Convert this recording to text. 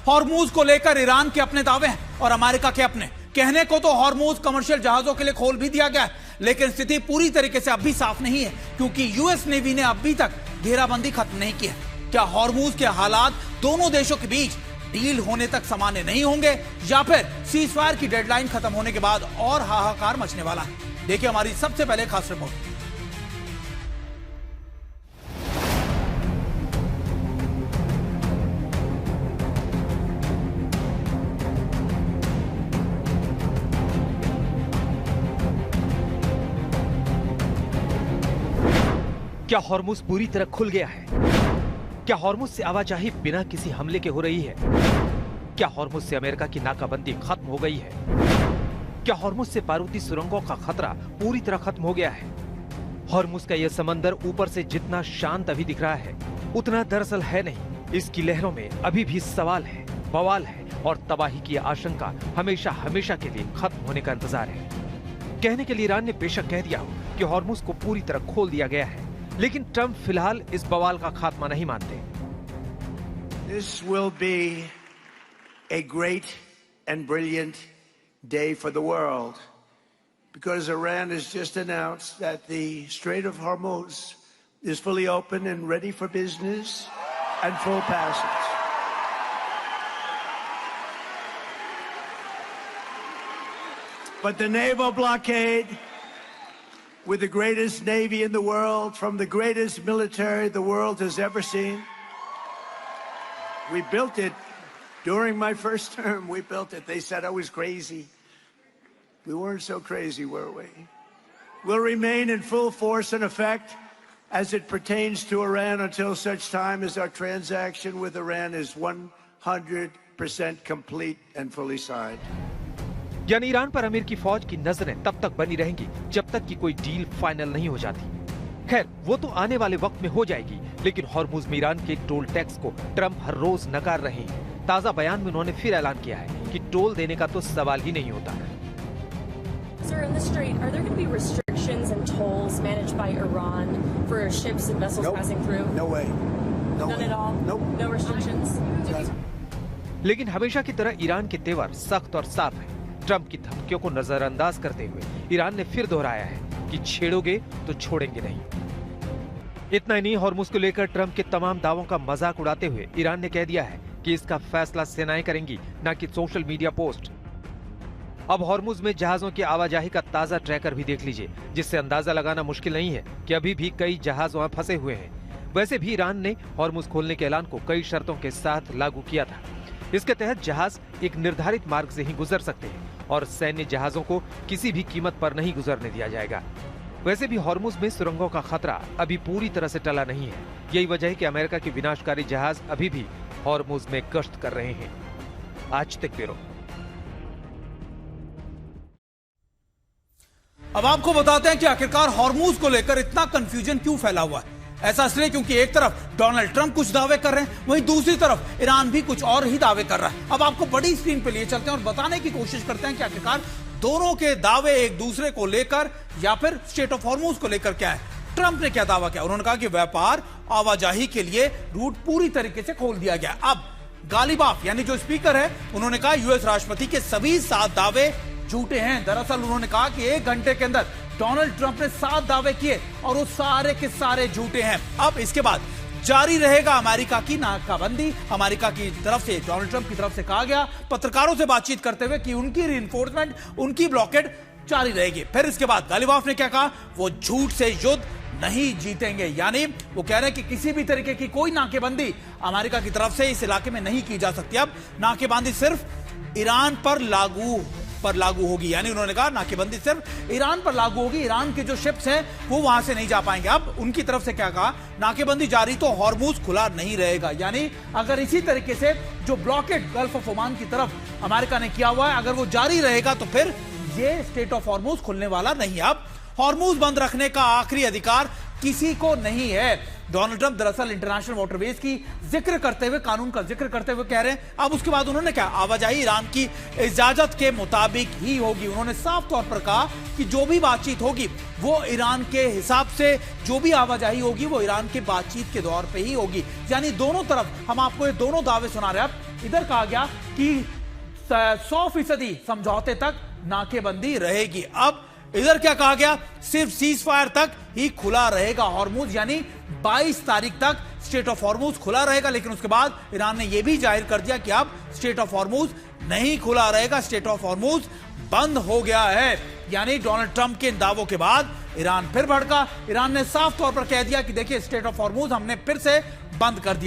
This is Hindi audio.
हॉर्मूज को लेकर ईरान के अपने दावे हैं और अमेरिका के अपने। कहने को तो हॉर्मूज कमर्शियल जहाजों के लिए खोल भी दिया गया है, लेकिन स्थिति पूरी तरीके से अब भी साफ नहीं है, क्योंकि यूएस नेवी ने अभी तक घेराबंदी खत्म नहीं की है। क्या हॉर्मूज के हालात दोनों देशों के बीच डील होने तक सामान्य नहीं होंगे, या फिर सीजफायर की डेडलाइन खत्म होने के बाद और हाहाकार मचने वाला है? देखिए हमारी सबसे पहले खास रिपोर्ट। क्या हॉर्मुज पूरी तरह खुल गया है? क्या हॉर्मुज से आवाजाही बिना किसी हमले के हो रही है? क्या हॉर्मुज से अमेरिका की नाकाबंदी खत्म हो गई है? क्या हॉर्मुज से बारूदी सुरंगों का खतरा पूरी तरह खत्म हो गया है? हॉर्मुज का यह समंदर ऊपर से जितना शांत अभी दिख रहा है, उतना दरअसल है नहीं। इसकी लहरों में अभी भी सवाल है, बवाल है और तबाही की आशंका हमेशा हमेशा के लिए खत्म होने का इंतजार है। कहने के लिए ईरान ने बेशक कह दिया हो कि हॉर्मुज को पूरी तरह खोल दिया गया है, लेकिन ट्रंप फिलहाल इस बवाल का खात्मा नहीं मानते। This will be a great and brilliant day for the world, because Iran has just announced that the Strait of Hormuz is fully open and ready for business and full passage. But the naval blockade, with the greatest navy in the world, from the greatest military the world has ever seen. We built it during my first term. We built it. They said I was crazy. We weren't so crazy, were we? Will remain in full force and effect as it pertains to Iran until such time as our transaction with Iran is 100% complete and fully signed. यानी ईरान पर अमेरिकी फौज की नजरें तब तक बनी रहेंगी जब तक कि कोई डील फाइनल नहीं हो जाती। खैर, वो तो आने वाले वक्त में हो जाएगी, लेकिन हॉर्मुज में ईरान के टोल टैक्स को ट्रंप हर रोज नकार रहे हैं। ताजा बयान में उन्होंने फिर ऐलान किया है कि टोल देने का तो सवाल ही नहीं होता। Sir, in the strait, are there going to be restrictions and tolls managed by Iran for ships and vessels passing through? No way. No None way. at all? Nope. No restrictions? लेकिन हमेशा की तरह ईरान के तेवर सख्त और साफ है। ट्रंप की धमकियों को नजरअंदाज करते हुए ईरान ने फिर दोहराया है कि छेड़ोगे तो छोड़ेंगे नहीं। इतना ही नहीं, हॉर्मुज को लेकर ट्रंप के तमाम दावों का मजाक उड़ाते हुए ईरान ने कह दिया है कि इसका फैसला सेनाएं करेंगी, न कि सोशल मीडिया पोस्ट। अब हॉर्मुज में जहाजों की आवाजाही का ताजा ट्रैकर भी देख लीजिए, जिससे अंदाजा लगाना मुश्किल नहीं है कि अभी भी कई जहाज वहां फंसे हुए हैं। वैसे भी ईरान ने हॉर्मुज खोलने के ऐलान को कई शर्तों के साथ लागू किया था। इसके तहत जहाज एक निर्धारित मार्ग से ही गुजर सकते हैं और सैन्य जहाजों को किसी भी कीमत पर नहीं गुजरने दिया जाएगा। वैसे भी हॉर्मुज में सुरंगों का खतरा अभी पूरी तरह से टला नहीं है। यही वजह है कि अमेरिका के विनाशकारी जहाज अभी भी हॉर्मुज में गश्त कर रहे हैं। आज तक ब्यूरो। अब आपको बताते हैं कि आखिरकार हॉर्मुज को लेकर इतना कंफ्यूजन क्यों फैला हुआ है। ऐसा इसलिए क्योंकि एक तरफ डोनाल्ड ट्रंप कुछ दावे कर रहे हैं, वहीं दूसरी तरफ ईरान भी कुछ और ही दावे कर रहा है। अब आपको बड़ी स्क्रीन पे लिए चलते हैं और बताने की कोशिश करते हैं कि आखिरकार दोनों के दावे एक दूसरे को लेकर या फिर स्ट्रेट ऑफ हॉर्मुज को लेकर क्या है। ट्रंप ने क्या दावा किया? उन्होंने कहा कि व्यापार आवाजाही के लिए रूट पूरी तरीके से खोल दिया गया। अब गालिबाफ यानी जो स्पीकर है, उन्होंने कहा यूएस राष्ट्रपति के सभी 7 दावे झूठे हैं। दरअसल उन्होंने कहा कि 1 घंटे के अंदर डोनाल्ड ट्रंप ने 7 दावे किए और वो सारे के सारे झूठे हैं। अब इसके बाद जारी रहेगा अमेरिका की नाकाबंदी। अमेरिका की तरफ से, डोनाल्ड ट्रंप की तरफ से कहा गया पत्रकारों से बातचीत करते हुए कि उनकी रीइंफोर्समेंट, उनकी ब्लॉकेड जारी रहेगी। फिर इसके बाद गालिबाफ ने क्या कहा? वो झूठ से युद्ध नहीं जीतेंगे, यानी वो कह रहे हैं कि किसी भी तरीके की कोई नाकेबंदी अमेरिका की तरफ से इस इलाके में नहीं की जा सकती। अब नाकेबंदी सिर्फ ईरान पर लागू होगी, यानी उन्होंने कहा नाकेबंदी सिर्फ ईरान पर लागू होगी। ईरान के जो शिप्स हैं वो वहां से नहीं जा पाएंगे। अब उनकी तरफ से क्या कहा? नाकेबंदी जारी तो हॉर्मुज खुला नहीं रहेगा, यानी अगर इसी तरीके से जो ब्लॉकेड गल्फ ऑफ ओमान की तरफ अमेरिका ने किया हुआ है, अगर वो जारी रहेगा तो फिर ये स्ट्रेट ऑफ हॉर्मुज खुलने वाला नहीं। अब हॉर्मुज बंद रखने का आखिरी अधिकार किसी को नहीं है। डोनाल्ड ट्रंप दरअसल इंटरनेशनल वाटरवेज की जिक्र करते हुए, कानून का जिक्र करते हुए कह रहे हैं। अब उसके बाद उन्होंने क्या? आवाजाही ईरान की इजाजत के मुताबिक ही होगी। उन्होंने साफ तौर पर कहा कि जो भी बातचीत होगी वो ईरान के हिसाब से, जो भी आवाजाही होगी वो ईरान के बातचीत के दौर पे ही होगी। यानी दोनों तरफ हम आपको ये दोनों दावे सुना रहे हैं। इधर कहा गया कि 100% समझौते तक नाकेबंदी रहेगी। अब इधर क्या कहा गया, सिर्फ सीज फायर तक ही खुला रहेगा हॉर्मूज, यानी 22 तारीख तक स्ट्रेट ऑफ हॉर्मूज खुला रहेगा। लेकिन उसके बाद ईरान ने यह भी जाहिर कर दिया कि अब स्ट्रेट ऑफ हॉर्मूज नहीं खुला रहेगा, स्ट्रेट ऑफ हॉर्मूज बंद हो गया है। यानी डोनाल्ड ट्रंप के दावों के बाद ईरान फिर भड़का। ईरान ने साफ तौर पर कह दिया कि देखिए स्ट्रेट ऑफ हॉर्मूज हमने फिर से बंद कर दिया।